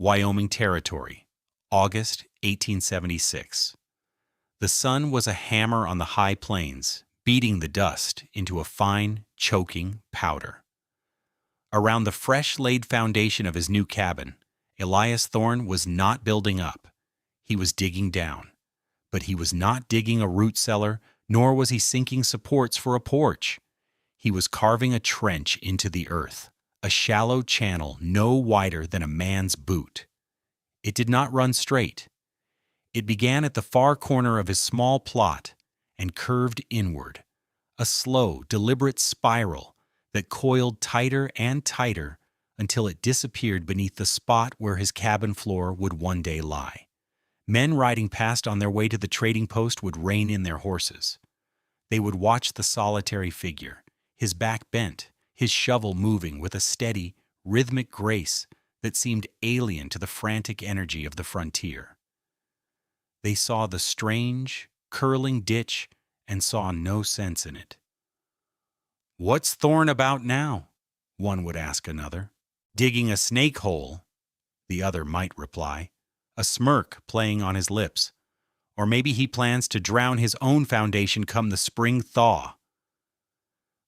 Wyoming Territory, August 1876. The sun was a hammer on the high plains, beating the dust into a fine, choking powder. Around the fresh-laid foundation of his new cabin, Elias Thorne was not building up. He was digging down. But he was not digging a root cellar, nor was he sinking supports for a porch. He was carving a trench into the earth, a shallow channel no wider than a man's boot. It did not run straight. It began at the far corner of his small plot and curved inward, a slow, deliberate spiral that coiled tighter and tighter until it disappeared beneath the spot where his cabin floor would one day lie. Men riding past on their way to the trading post would rein in their horses. They would watch the solitary figure, his back bent, his shovel moving with a steady, rhythmic grace that seemed alien to the frantic energy of the frontier. They saw the strange, curling ditch and saw no sense in it. "What's Thorne about now?" one would ask another. "Digging a snake hole," the other might reply, a smirk playing on his lips. Or maybe he plans to drown his own foundation come the spring thaw.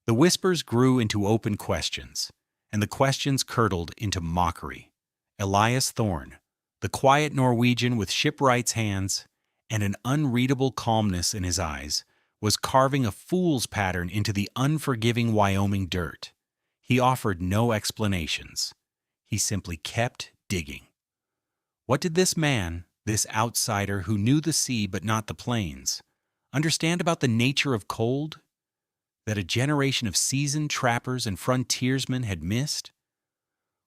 The whispers grew into open questions, and the questions curdled into mockery. Elias Thorne, the quiet Norwegian with shipwright's hands and an unreadable calmness in his eyes, was carving a fool's pattern into the unforgiving Wyoming dirt. He offered no explanations. He simply kept digging. What did this man, this outsider who knew the sea but not the plains, understand about the nature of cold that a generation of seasoned trappers and frontiersmen had missed?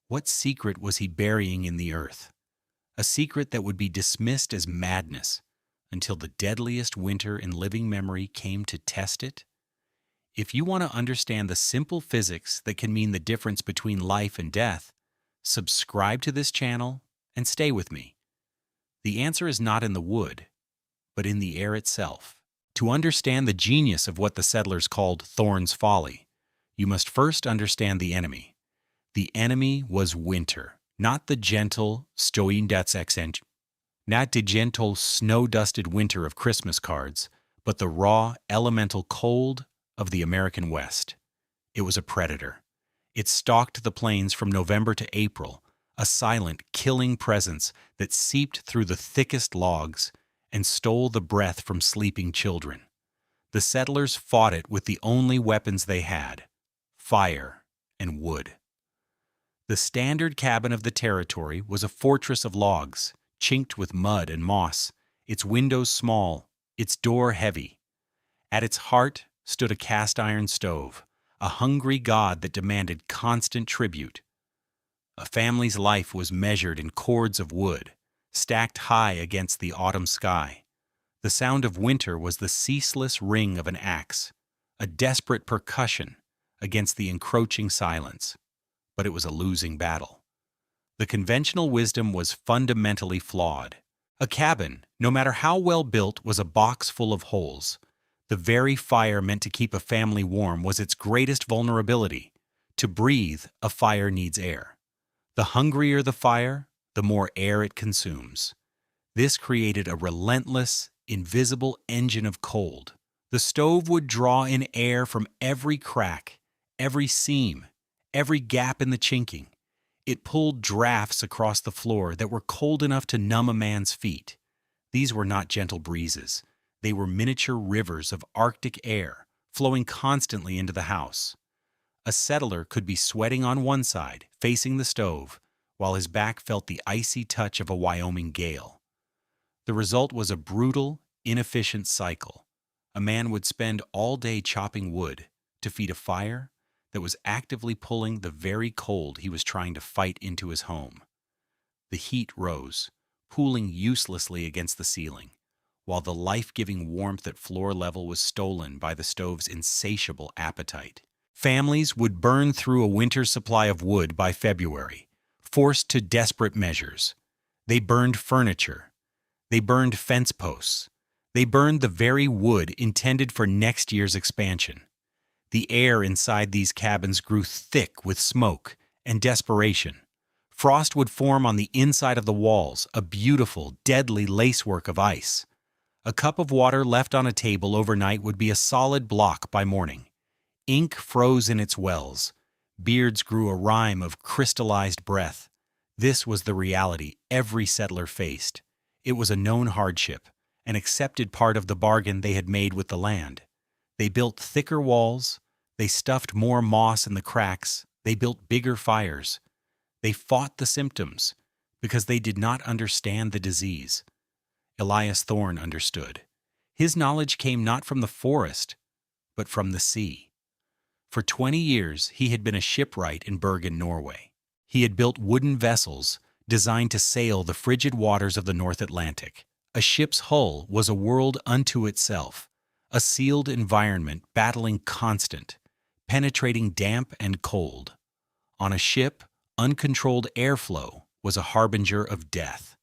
What secret was he burying in the earth? A secret that would be dismissed as madness until the deadliest winter in living memory came to test it? If you want to understand the simple physics that can mean the difference between life and death, subscribe to this channel and stay with me. The answer is not in the wood, but in the air itself. To understand the genius of what the settlers called Thorne's folly, you must first understand the enemy. The enemy was winter, not the gentle, not the gentle, snow-dusted winter of Christmas cards, but the raw, elemental cold of the American West. It was a predator. It stalked the plains from November to April, a silent, killing presence that seeped through the thickest logs and stole the breath from sleeping children. The settlers fought it with the only weapons they had: fire and wood. The standard cabin of the territory was a fortress of logs, chinked with mud and moss, its windows small, its door heavy. At its heart stood a cast-iron stove, a hungry god that demanded constant tribute. A family's life was measured in cords of wood, stacked high against the autumn sky. The sound of winter was the ceaseless ring of an axe, a desperate percussion against the encroaching silence. But it was a losing battle. The conventional wisdom was fundamentally flawed. A cabin, no matter how well built, was a box full of holes. The very fire meant to keep a family warm was its greatest vulnerability. To breathe, a fire needs air. The hungrier the fire, the more air it consumes. This created a relentless, invisible engine of cold. The stove would draw in air from every crack, every seam, every gap in the chinking. It pulled drafts across the floor that were cold enough to numb a man's feet. These were not gentle breezes. They were miniature rivers of Arctic air, flowing constantly into the house. A settler could be sweating on one side, facing the stove, while his back felt the icy touch of a Wyoming gale. The result was a brutal, inefficient cycle. A man would spend all day chopping wood to feed a fire that was actively pulling the very cold he was trying to fight into his home. The heat rose, pooling uselessly against the ceiling, while the life-giving warmth at floor level was stolen by the stove's insatiable appetite. Families would burn through a winter's supply of wood by February, forced to desperate measures. They burned furniture. They burned fence posts. They burned the very wood intended for next year's expansion. The air inside these cabins grew thick with smoke and desperation. Frost would form on the inside of the walls, a beautiful, deadly lacework of ice. A cup of water left on a table overnight would be a solid block by morning. Ink froze in its wells. Beards grew a rime of crystallized breath. This was the reality every settler faced. It was a known hardship, an accepted part of the bargain they had made with the land. They built thicker walls. They stuffed more moss in the cracks. They built bigger fires. They fought the symptoms because they did not understand the disease. Elias Thorne understood. His knowledge came not from the forest, but from the sea. For 20 years, he had been a shipwright in Bergen, Norway. He had built wooden vessels designed to sail the frigid waters of the North Atlantic. A ship's hull was a world unto itself, a sealed environment battling constant, penetrating damp and cold. On a ship, uncontrolled airflow was a harbinger of death.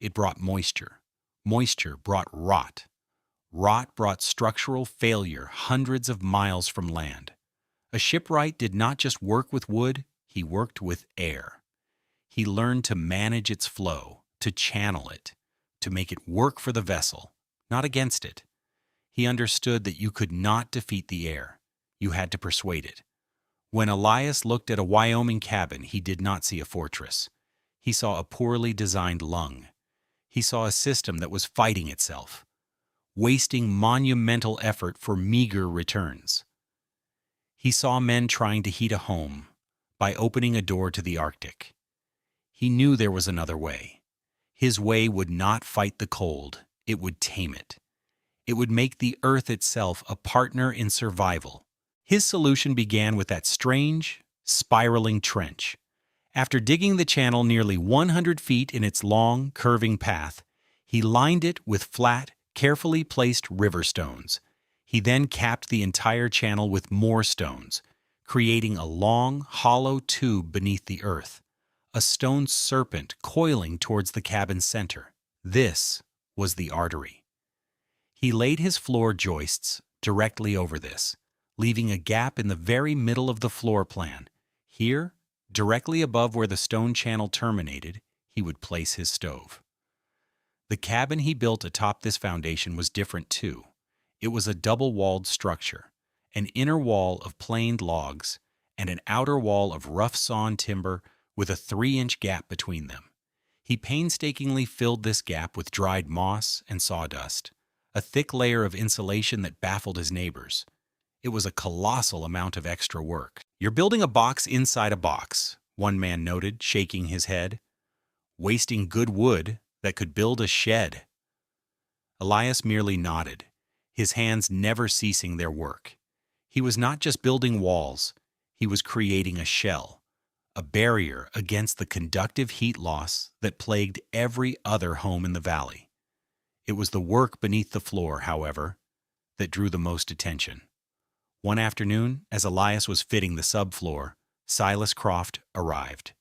It brought moisture. Moisture brought rot. Rot brought structural failure hundreds of miles from land. A shipwright did not just work with wood, he worked with air. He learned to manage its flow, to channel it, to make it work for the vessel, not against it. He understood that you could not defeat the air. You had to persuade it. When Elias looked at a Wyoming cabin, he did not see a fortress. He saw a poorly designed lung. He saw a system that was fighting itself, wasting monumental effort for meager returns. He saw men trying to heat a home by opening a door to the Arctic. He knew there was another way. His way would not fight the cold, it would tame it. It would make the earth itself a partner in survival. His solution began with that strange, spiraling trench. After digging the channel nearly 100 feet in its long, curving path, he lined it with flat, carefully placed river stones. He then capped the entire channel with more stones, creating a long, hollow tube beneath the earth, a stone serpent coiling towards the cabin's center. This was the artery. He laid his floor joists directly over this, leaving a gap in the very middle of the floor plan. Here, directly above where the stone channel terminated, he would place his stove. The cabin he built atop this foundation was different too. It was a double-walled structure, an inner wall of planed logs and an outer wall of rough-sawn timber with a 3-inch gap between them. He painstakingly filled this gap with dried moss and sawdust, a thick layer of insulation that baffled his neighbors. It was a colossal amount of extra work. "You're building a box inside a box," one man noted, shaking his head. "Wasting good wood that could build a shed." Elias merely nodded, his hands never ceasing their work. He was not just building walls, he was creating a shell, a barrier against the conductive heat loss that plagued every other home in the valley. It was the work beneath the floor, however, that drew the most attention. One afternoon, as Elias was fitting the subfloor, Silas Croft arrived.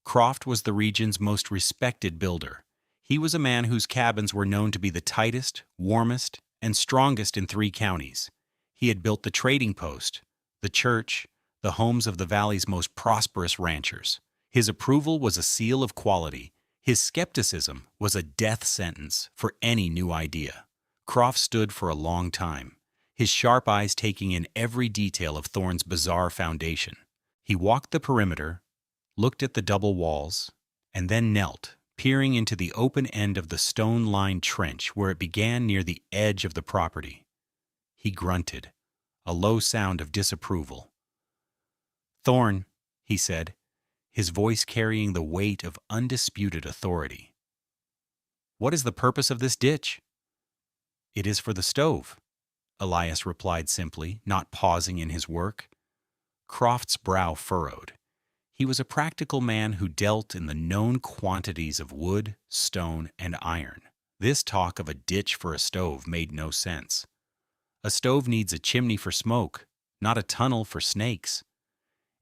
Croft was the region's most respected builder. He was a man whose cabins were known to be the tightest, warmest, and strongest in 3 counties. He had built the trading post, the church, the homes of the valley's most prosperous ranchers. His approval was a seal of quality. His skepticism was a death sentence for any new idea. Croft stood for a long time, his sharp eyes taking in every detail of Thorne's bizarre foundation. He walked the perimeter, looked at the double walls, and then knelt, peering into the open end of the stone-lined trench where it began near the edge of the property. He grunted, a low sound of disapproval. "Thorne," he said, his voice carrying the weight of undisputed authority. "What is the purpose of this ditch?" "It is for the stove," Elias replied simply, not pausing in his work. Croft's brow furrowed. He was a practical man who dealt in the known quantities of wood, stone, and iron. This talk of a ditch for a stove made no sense. A stove needs a chimney for smoke, not a tunnel for snakes.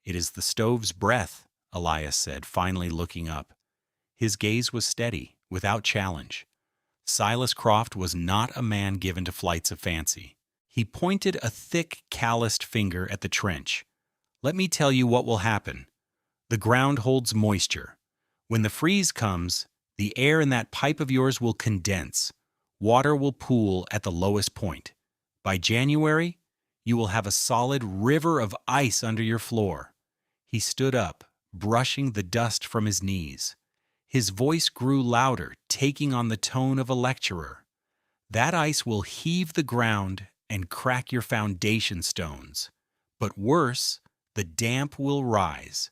"It is the stove's breath," Elias said, finally looking up. His gaze was steady, without challenge. Silas Croft was not a man given to flights of fancy. He pointed a thick, calloused finger at the trench. "Let me tell you what will happen. The ground holds moisture. When the freeze comes, the air in that pipe of yours will condense. Water will pool at the lowest point. By January, you will have a solid river of ice under your floor." He stood up, brushing the dust from his knees. His voice grew louder, taking on the tone of a lecturer. "That ice will heave the ground and crack your foundation stones. But worse, the damp will rise.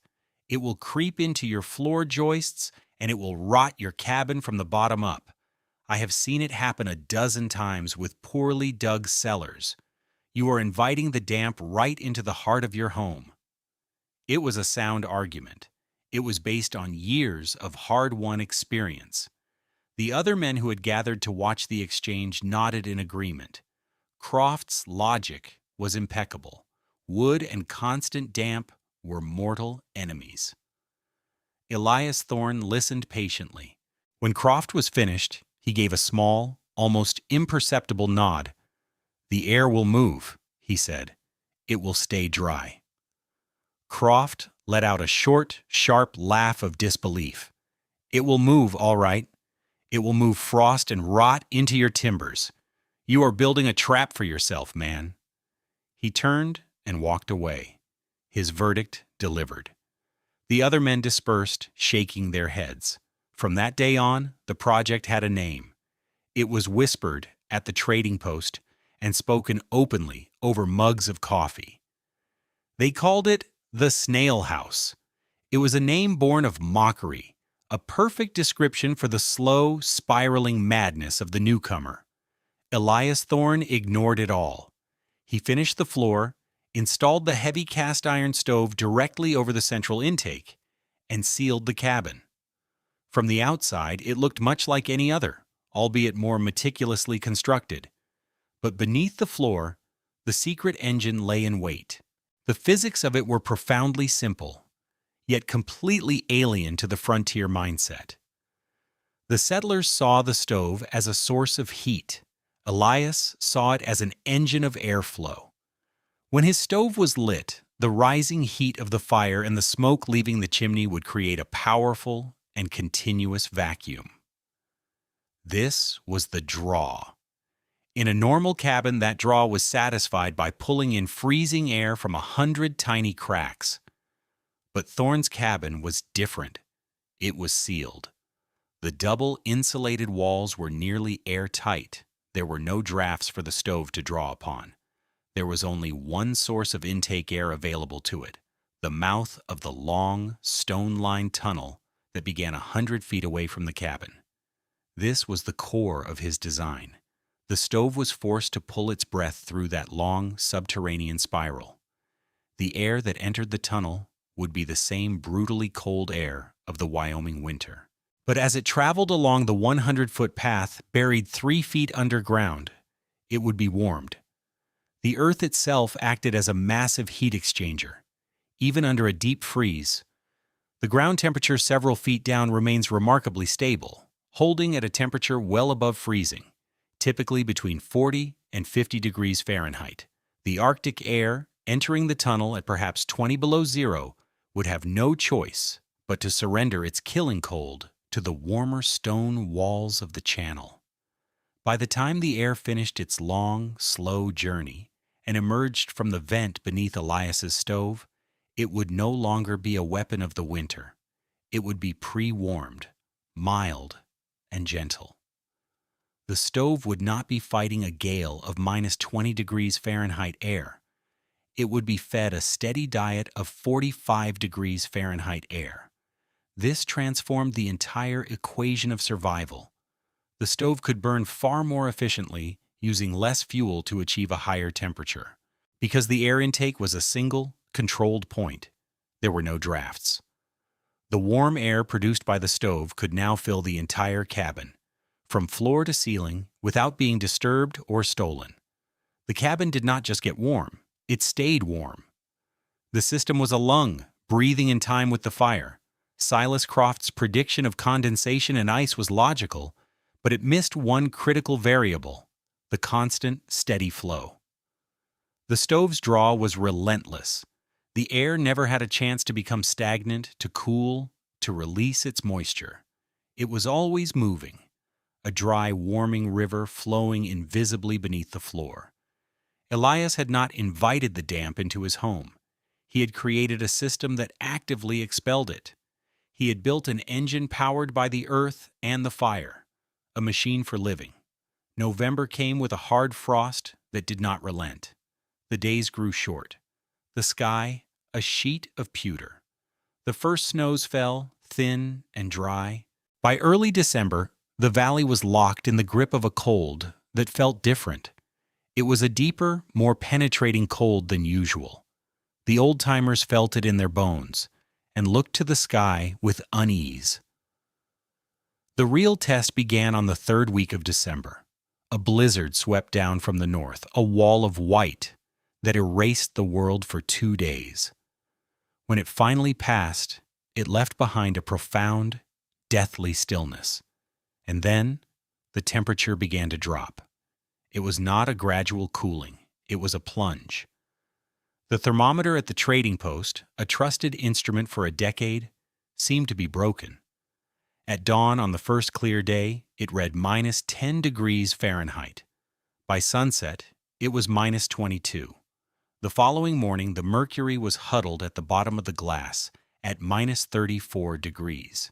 It will creep into your floor joists and it will rot your cabin from the bottom up. I have seen it happen a dozen times with poorly dug cellars. You are inviting the damp right into the heart of your home." It was a sound argument. It was based on years of hard-won experience. The other men who had gathered to watch the exchange nodded in agreement. Croft's logic was impeccable. Wood and constant damp were mortal enemies. Elias Thorne listened patiently. When Croft was finished, he gave a small, almost imperceptible nod. "The air will move," he said. "It will stay dry." Croft let out a short, sharp laugh of disbelief. "It will move, all right. It will move frost and rot into your timbers. You are building a trap for yourself, man." He turned and walked away. His verdict delivered. The other men dispersed, shaking their heads. From that day on, the project had a name. It was whispered at the trading post and spoken openly over mugs of coffee. They called it the Snail House. It was a name born of mockery, a perfect description for the slow, spiraling madness of the newcomer. Elias Thorne ignored it all. He finished the floor, installed the heavy cast-iron stove directly over the central intake, and sealed the cabin. From the outside, it looked much like any other, albeit more meticulously constructed. But beneath the floor, the secret engine lay in wait. The physics of it were profoundly simple, yet completely alien to the frontier mindset. The settlers saw the stove as a source of heat. Elias saw it as an engine of airflow. When his stove was lit, the rising heat of the fire and the smoke leaving the chimney would create a powerful and continuous vacuum. This was the draw. In a normal cabin, that draw was satisfied by pulling in freezing air from 100 tiny cracks. But Thorne's cabin was different. It was sealed. The double insulated walls were nearly airtight. There were no drafts for the stove to draw upon. There was only one source of intake air available to it, the mouth of the long, stone-lined tunnel that began 100 feet away from the cabin. This was the core of his design. The stove was forced to pull its breath through that long, subterranean spiral. The air that entered the tunnel would be the same brutally cold air of the Wyoming winter. But as it traveled along the 100-foot path buried 3 feet underground, it would be warmed. The earth itself acted as a massive heat exchanger. Even under a deep freeze, the ground temperature several feet down remains remarkably stable, holding at a temperature well above freezing, typically between 40 and 50 degrees Fahrenheit. The Arctic air, entering the tunnel at perhaps 20 below zero, would have no choice but to surrender its killing cold to the warmer stone walls of the channel. By the time the air finished its long, slow journey and emerged from the vent beneath Elias's stove, it would no longer be a weapon of the winter. It would be pre-warmed, mild, and gentle. The stove would not be fighting a gale of minus 20 degrees Fahrenheit air. It would be fed a steady diet of 45 degrees Fahrenheit air. This transformed the entire equation of survival. The stove could burn far more efficiently, using less fuel to achieve a higher temperature. Because the air intake was a single, controlled point, there were no drafts. The warm air produced by the stove could now fill the entire cabin, from floor to ceiling, without being disturbed or stolen. The cabin did not just get warm, it stayed warm. The system was a lung, breathing in time with the fire. Silas Croft's prediction of condensation and ice was logical, but it missed one critical variable: the constant, steady flow. The stove's draw was relentless. The air never had a chance to become stagnant, to cool, to release its moisture. It was always moving, a dry, warming river flowing invisibly beneath the floor. Elias had not invited the damp into his home. He had created a system that actively expelled it. He had built an engine powered by the earth and the fire, a machine for living. November came with a hard frost that did not relent. The days grew short. The sky, a sheet of pewter. The first snows fell, thin and dry. By early December, the valley was locked in the grip of a cold that felt different. It was a deeper, more penetrating cold than usual. The old-timers felt it in their bones and looked to the sky with unease. The real test began on the third week of December. A blizzard swept down from the north, a wall of white that erased the world for 2 days. When it finally passed, it left behind a profound, deathly stillness. And then, the temperature began to drop. It was not a gradual cooling, it was a plunge. The thermometer at the trading post, a trusted instrument for a decade, seemed to be broken. At dawn on the first clear day, it read -10 degrees Fahrenheit. By sunset, it was -22. The following morning, the mercury was huddled at the bottom of the glass at -34 degrees.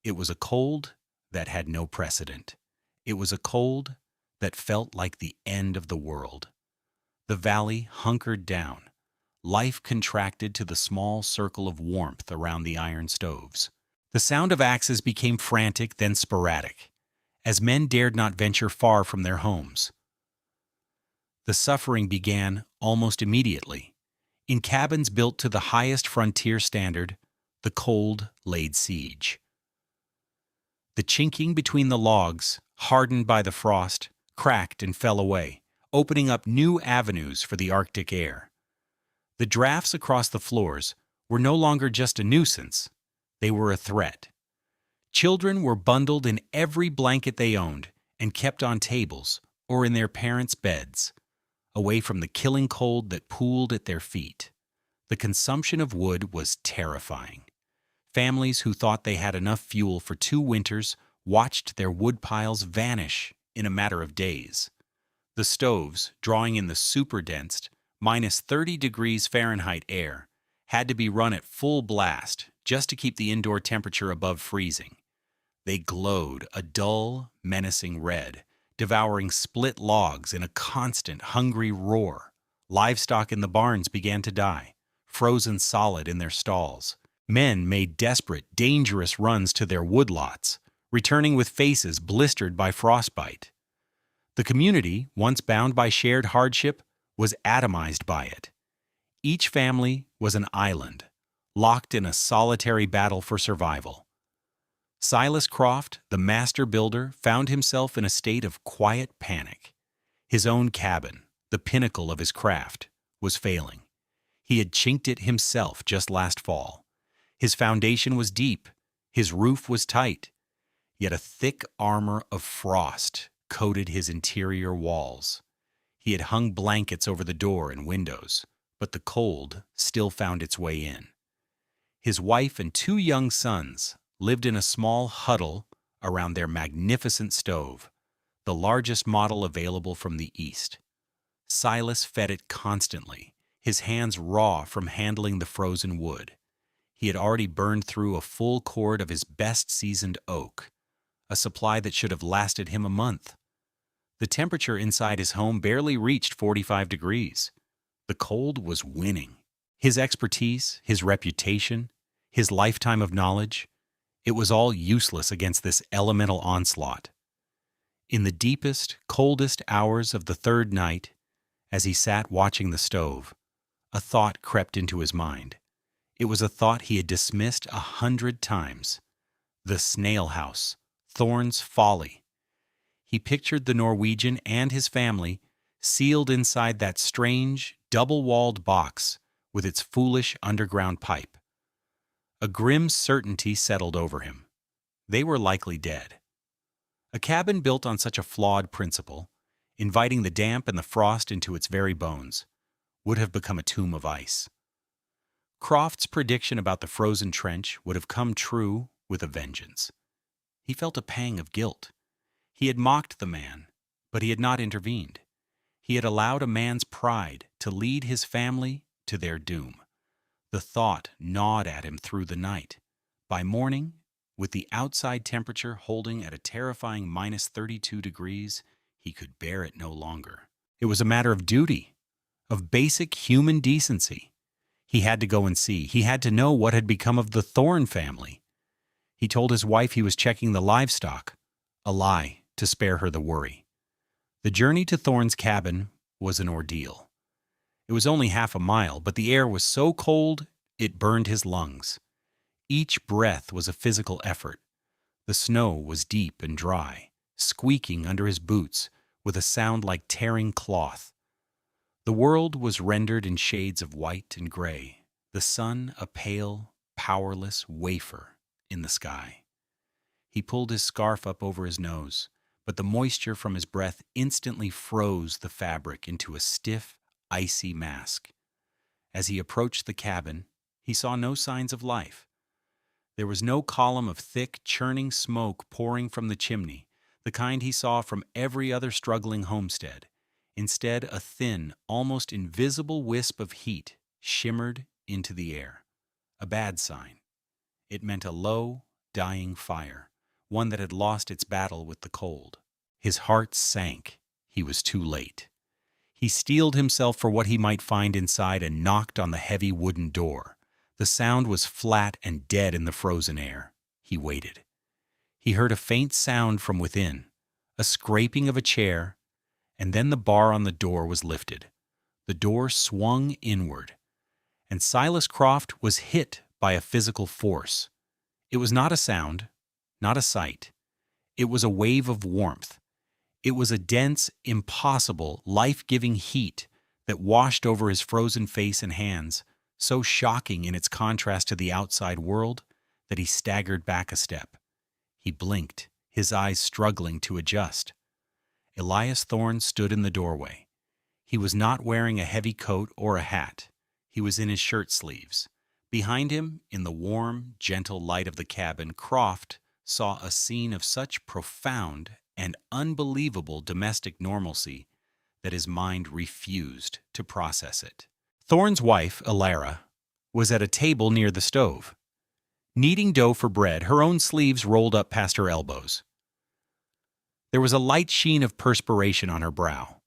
It was a cold that had no precedent. It was a cold that felt like the end of the world. The valley hunkered down. Life contracted to the small circle of warmth around the iron stoves. The sound of axes became frantic, then sporadic, as men dared not venture far from their homes. The suffering began almost immediately. In cabins built to the highest frontier standard, the cold laid siege. The chinking between the logs, hardened by the frost, cracked and fell away, opening up new avenues for the Arctic air. The drafts across the floors were no longer just a nuisance, they were a threat. Children were bundled in every blanket they owned and kept on tables or in their parents' beds, away from the killing cold that pooled at their feet. The consumption of wood was terrifying. Families who thought they had enough fuel for 2 winters watched their wood piles vanish in a matter of days. The stoves, drawing in the super-dense, -30 degrees Fahrenheit air, had to be run at full blast just to keep the indoor temperature above freezing. They glowed a dull, menacing red, devouring split logs in a constant, hungry roar. Livestock in the barns began to die, frozen solid in their stalls. Men made desperate, dangerous runs to their woodlots, returning with faces blistered by frostbite. The community, once bound by shared hardship, was atomized by it. Each family was an island, locked in a solitary battle for survival. Silas Croft, the master builder, found himself in a state of quiet panic. His own cabin, the pinnacle of his craft, was failing. He had chinked it himself just last fall. His foundation was deep, his roof was tight, yet a thick armor of frost coated his interior walls. He had hung blankets over the door and windows, but the cold still found its way in. His wife and 2 young sons lived in a small huddle around their magnificent stove, the largest model available from the East. Silas fed it constantly, his hands raw from handling the frozen wood. He had already burned through a full cord of his best-seasoned oak, a supply that should have lasted him a month. The temperature inside his home barely reached 45 degrees. The cold was winning. His expertise, his reputation, his lifetime of knowledge, it was all useless against this elemental onslaught. In the deepest, coldest hours of the third night, as he sat watching the stove, a thought crept into his mind. It was a thought he had dismissed 100 times. The Snail House, Thorne's folly. He pictured the Norwegian and his family sealed inside that strange, double-walled box with its foolish underground pipe. A grim certainty settled over him. They were likely dead. A cabin built on such a flawed principle, inviting the damp and the frost into its very bones, would have become a tomb of ice. Croft's prediction about the frozen trench would have come true with a vengeance. He felt a pang of guilt. He had mocked the man, but he had not intervened. He had allowed a man's pride to lead his family to their doom. The thought gnawed at him through the night. By morning, with the outside temperature holding at a terrifying -32 degrees, he could bear it no longer. It was a matter of duty, of basic human decency. He had to go and see. He had to know what had become of the Thorne family. He told his wife he was checking the livestock, a lie to spare her the worry. The journey to Thorne's cabin was an ordeal. It was only half a mile, but the air was so cold it burned his lungs. Each breath was a physical effort. The snow was deep and dry, squeaking under his boots with a sound like tearing cloth. The world was rendered in shades of white and gray, the sun a pale, powerless wafer in the sky. He pulled his scarf up over his nose, but the moisture from his breath instantly froze the fabric into a stiff, icy mask. As he approached the cabin, he saw no signs of life. There was no column of thick, churning smoke pouring from the chimney, the kind he saw from every other struggling homestead. Instead, a thin, almost invisible wisp of heat shimmered into the air. A bad sign. It meant a low, dying fire, one that had lost its battle with the cold. His heart sank. He was too late. He steeled himself for what he might find inside and knocked on the heavy wooden door. The sound was flat and dead in the frozen air. He waited. He heard a faint sound from within, a scraping of a chair, and then the bar on the door was lifted. The door swung inward, and Silas Croft was hit by a physical force. It was not a sound, not a sight. It was a wave of warmth. It was a dense, impossible, life-giving heat that washed over his frozen face and hands, so shocking in its contrast to the outside world that he staggered back a step. He blinked, his eyes struggling to adjust. Elias Thorne stood in the doorway. He was not wearing a heavy coat or a hat. He was in his shirt sleeves. Behind him, in the warm, gentle light of the cabin, Croft saw a scene of such profound and unbelievable domestic normalcy that his mind refused to process it. Thorne's wife, Alara, was at a table near the stove, kneading dough for bread, her own sleeves rolled up past her elbows. There was a light sheen of perspiration on her brow.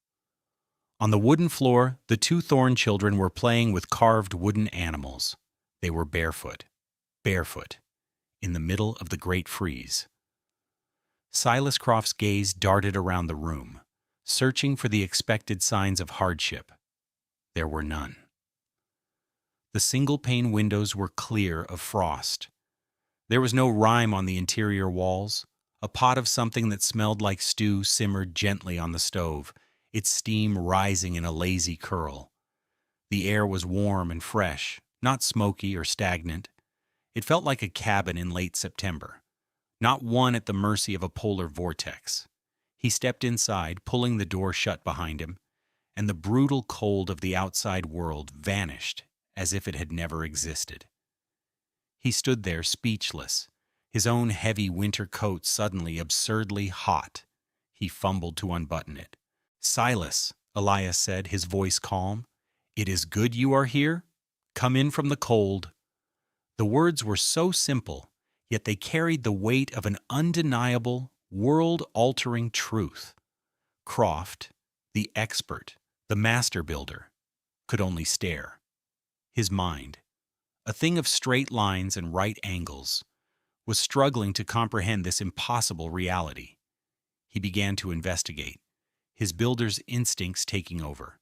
On the wooden floor, the two Thorne children were playing with carved wooden animals. They were barefoot, in the middle of the great freeze. Silas Croft's gaze darted around the room, searching for the expected signs of hardship. There were none. The single-pane windows were clear of frost. There was no rime on the interior walls. A pot of something that smelled like stew simmered gently on the stove, its steam rising in a lazy curl. The air was warm and fresh, not smoky or stagnant. It felt like a cabin in late September, not one at the mercy of a polar vortex. He stepped inside, pulling the door shut behind him, and the brutal cold of the outside world vanished as if it had never existed. He stood there speechless, his own heavy winter coat suddenly absurdly hot. He fumbled to unbutton it. "Silas," Elias said, his voice calm, "it is good you are here. Come in from the cold." The words were so simple, yet they carried the weight of an undeniable, world-altering truth. Croft, the expert, the master builder, could only stare. His mind, a thing of straight lines and right angles, was struggling to comprehend this impossible reality. He began to investigate, his builder's instincts taking over.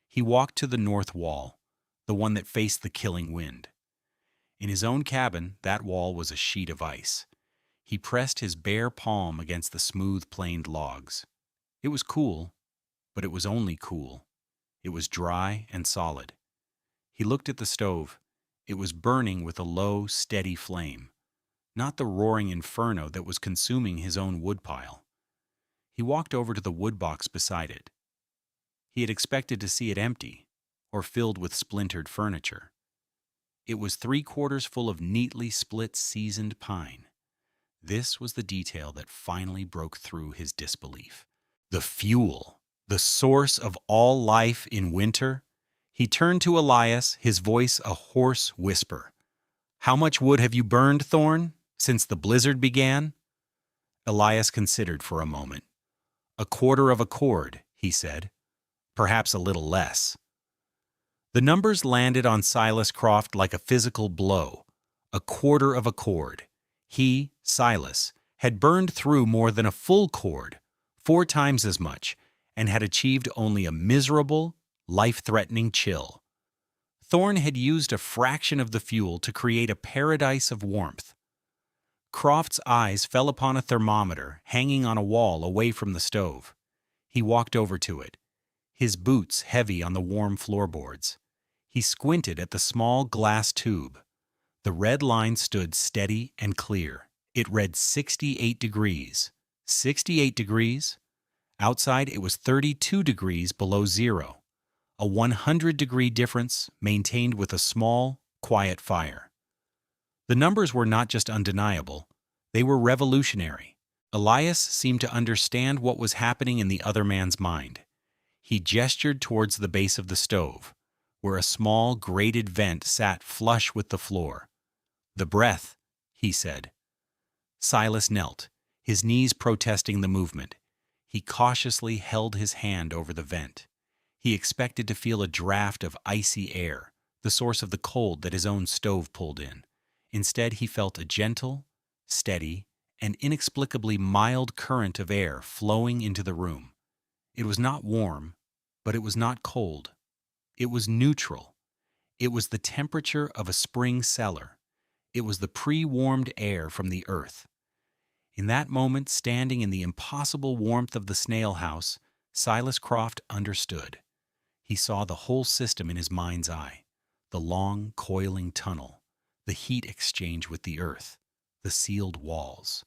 He walked to the north wall, the one that faced the killing wind. In his own cabin, that wall was a sheet of ice. He pressed his bare palm against the smooth-planed logs. It was cool, but it was only cool. It was dry and solid. He looked at the stove. It was burning with a low, steady flame, not the roaring inferno that was consuming his own woodpile. He walked over to the woodbox beside it. He had expected to see it empty or filled with splintered furniture. It was 3/4 full of neatly split seasoned pine. This was the detail that finally broke through his disbelief. The fuel, the source of all life in winter. He turned to Elias, his voice a hoarse whisper. "How much wood have you burned, Thorne, since the blizzard began?" Elias considered for a moment. "1/4 of a cord," he said. "Perhaps a little less." The numbers landed on Silas Croft like a physical blow. 1/4 of a cord. He, Silas, had burned through more than a full cord, 4 times as much, and had achieved only a miserable, life-threatening chill. Thorne had used a fraction of the fuel to create a paradise of warmth. Croft's eyes fell upon a thermometer hanging on a wall away from the stove. He walked over to it, his boots heavy on the warm floorboards. He squinted at the small glass tube. The red line stood steady and clear. It read 68 degrees. 68 degrees? Outside, it was 32 degrees below zero. A 100-degree difference maintained with a small, quiet fire. The numbers were not just undeniable, they were revolutionary. Elias seemed to understand what was happening in the other man's mind. He gestured towards the base of the stove, where a small grated vent sat flush with the floor. "The breath," he said. Silas knelt, his knees protesting the movement. He cautiously held his hand over the vent. He expected to feel a draft of icy air, the source of the cold that his own stove pulled in. Instead, he felt a gentle, steady, and inexplicably mild current of air flowing into the room. It was not warm, but it was not cold. It was neutral. It was the temperature of a spring cellar. It was the pre-warmed air from the earth. In that moment, standing in the impossible warmth of the Snail House, Silas Croft understood. He saw the whole system in his mind's eye: the long, coiling tunnel, the heat exchange with the earth, the sealed walls,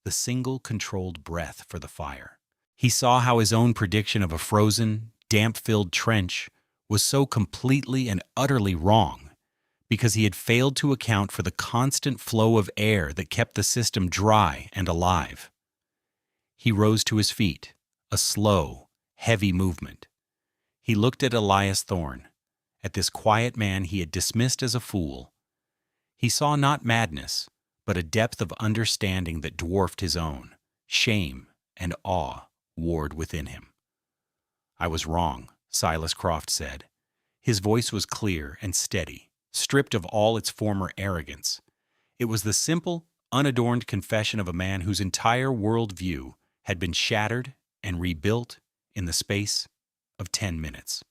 the single controlled breath for the fire. He saw how his own prediction of a frozen, damp-filled trench was so completely and utterly wrong, because he had failed to account for the constant flow of air that kept the system dry and alive. He rose to his feet, a slow, heavy movement. He looked at Elias Thorne, at this quiet man he had dismissed as a fool. He saw not madness, but a depth of understanding that dwarfed his own. Shame and awe warred within him. "I was wrong," Silas Croft said. His voice was clear and steady, stripped of all its former arrogance. It was the simple, unadorned confession of a man whose entire worldview had been shattered and rebuilt in the space of 10 minutes.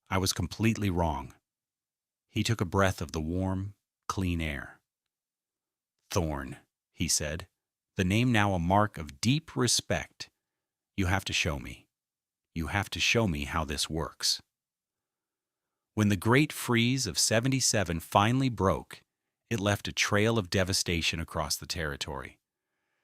"I was completely wrong." He took a breath of the warm, clean air. "Thorne," he said, the name now a mark of deep respect. "You have to show me. You have to show me how this works." When the great freeze of '77 finally broke, it left a trail of devastation across the territory.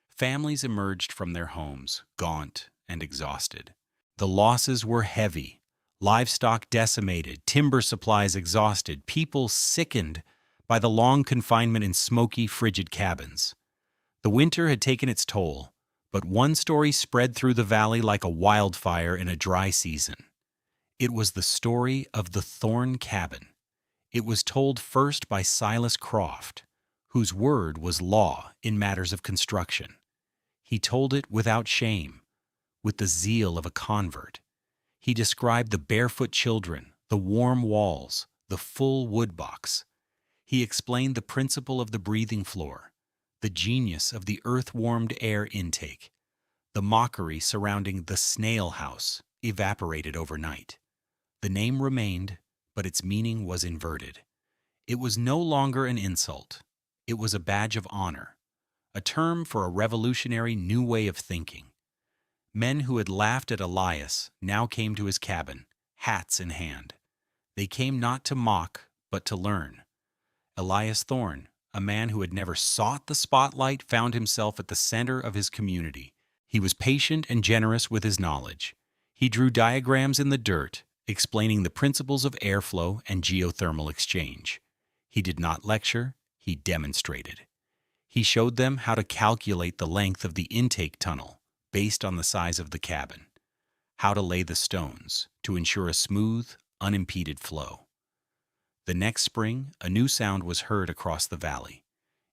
Families emerged from their homes, gaunt and exhausted. The losses were heavy: livestock decimated, timber supplies exhausted, people sickened by the long confinement in smoky, frigid cabins. The winter had taken its toll, but one story spread through the valley like a wildfire in a dry season. It was the story of the Thorne cabin. It was told first by Silas Croft, whose word was law in matters of construction. He told it without shame, with the zeal of a convert. He described the barefoot children, the warm walls, the full wood box. He explained the principle of the breathing floor, the genius of the earth-warmed air intake, the mockery surrounding the Snail House, evaporated overnight. The name remained, but its meaning was inverted. It was no longer an insult. It was a badge of honor, a term for a revolutionary new way of thinking. Men who had laughed at Elias now came to his cabin, hats in hand. They came not to mock, but to learn. Elias Thorne, a man who had never sought the spotlight, found himself at the center of his community. He was patient and generous with his knowledge. He drew diagrams in the dirt, explaining the principles of airflow and geothermal exchange. He did not lecture, he demonstrated. He showed them how to calculate the length of the intake tunnel based on the size of the cabin, how to lay the stones to ensure a smooth, unimpeded flow. The next spring, a new sound was heard across the valley.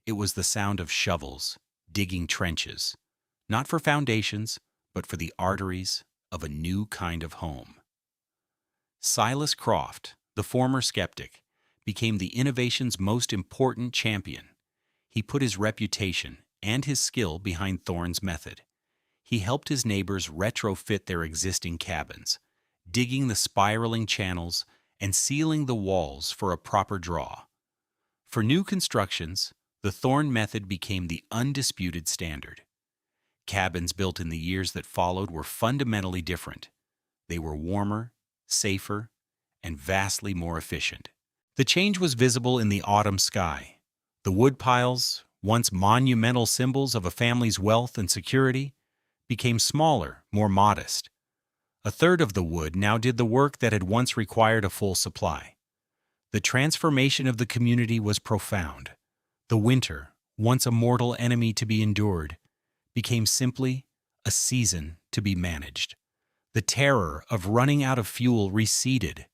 It was the sound of shovels digging trenches, not for foundations, but for the arteries of a new kind of home. Silas Croft, the former skeptic, became the innovation's most important champion. He put his reputation and his skill behind Thorne's method. He helped his neighbors retrofit their existing cabins, digging the spiraling channels and sealing the walls for a proper draw. For new constructions, the Thorne method became the undisputed standard. Cabins built in the years that followed were fundamentally different. They were warmer, safer, and vastly more efficient. The change was visible in the autumn sky. The wood piles, once monumental symbols of a family's wealth and security, became smaller, more modest. A third of the wood now did the work that had once required a full supply. The transformation of the community was profound. The winter, once a mortal enemy to be endured, became simply a season to be managed. The terror of running out of fuel receded.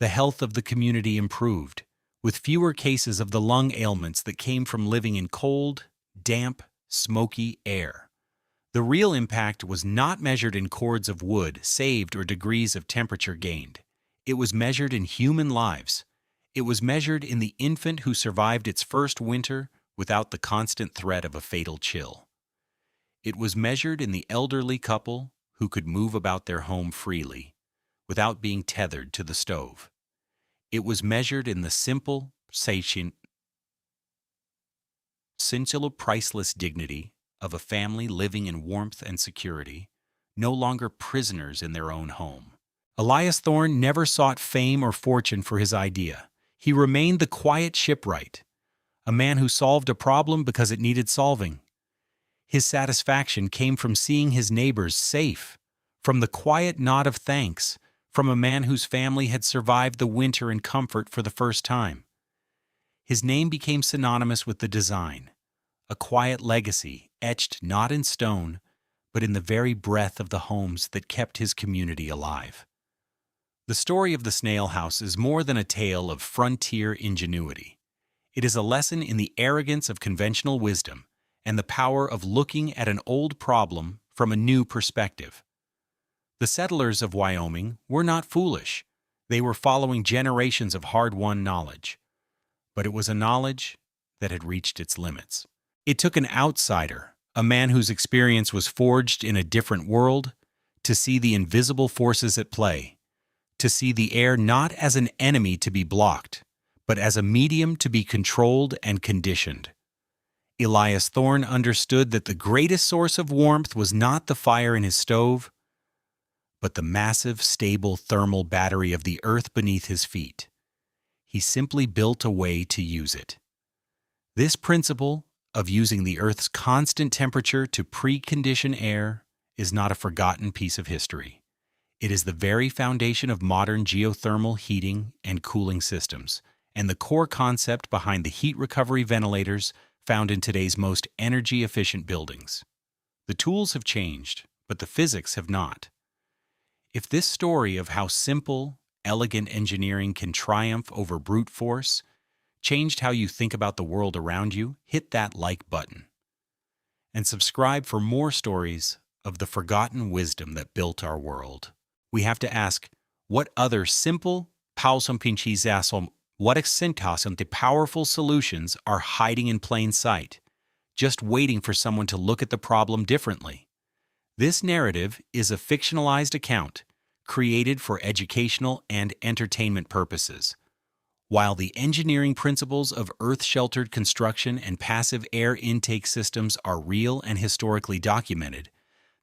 The health of the community improved, with fewer cases of the lung ailments that came from living in cold, damp, smoky air. The real impact was not measured in cords of wood saved or degrees of temperature gained. It was measured in human lives. It was measured in the infant who survived its first winter without the constant threat of a fatal chill. It was measured in the elderly couple who could move about their home freely, without being tethered to the stove. It was measured in the simple, sentient, priceless dignity of a family living in warmth and security, no longer prisoners in their own home. Elias Thorne never sought fame or fortune for his idea. He remained the quiet shipwright, a man who solved a problem because it needed solving. His satisfaction came from seeing his neighbors safe, from the quiet nod of thanks, from a man whose family had survived the winter in comfort for the first time. His name became synonymous with the design, a quiet legacy etched not in stone, but in the very breath of the homes that kept his community alive. The story of the Snail House is more than a tale of frontier ingenuity. It is a lesson in the arrogance of conventional wisdom and the power of looking at an old problem from a new perspective. The settlers of Wyoming were not foolish. They were following generations of hard-won knowledge. But it was a knowledge that had reached its limits. It took an outsider, a man whose experience was forged in a different world, to see the invisible forces at play, to see the air not as an enemy to be blocked, but as a medium to be controlled and conditioned. Elias Thorne understood that the greatest source of warmth was not the fire in his stove, but the massive, stable thermal battery of the earth beneath his feet. He simply built a way to use it. This principle of using the Earth's constant temperature to precondition air is not a forgotten piece of history. It is the very foundation of modern geothermal heating and cooling systems, and the core concept behind the heat recovery ventilators found in today's most energy-efficient buildings. The tools have changed, but the physics have not. If this story of how simple, elegant engineering can triumph over brute force changed how you think about the world around you, hit that like button. And subscribe for more stories of the forgotten wisdom that built our world. We have to ask, what other simple, what excentas and the powerful solutions are hiding in plain sight, just waiting for someone to look at the problem differently? This narrative is a fictionalized account created for educational and entertainment purposes. While the engineering principles of earth-sheltered construction and passive air intake systems are real and historically documented,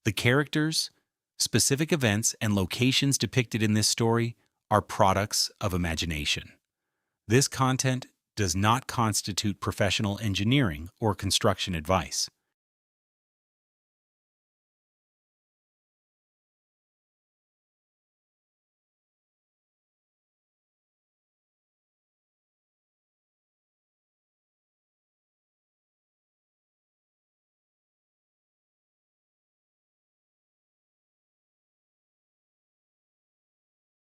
the characters, specific events, and locations depicted in this story are products of imagination. This content does not constitute professional engineering or construction advice.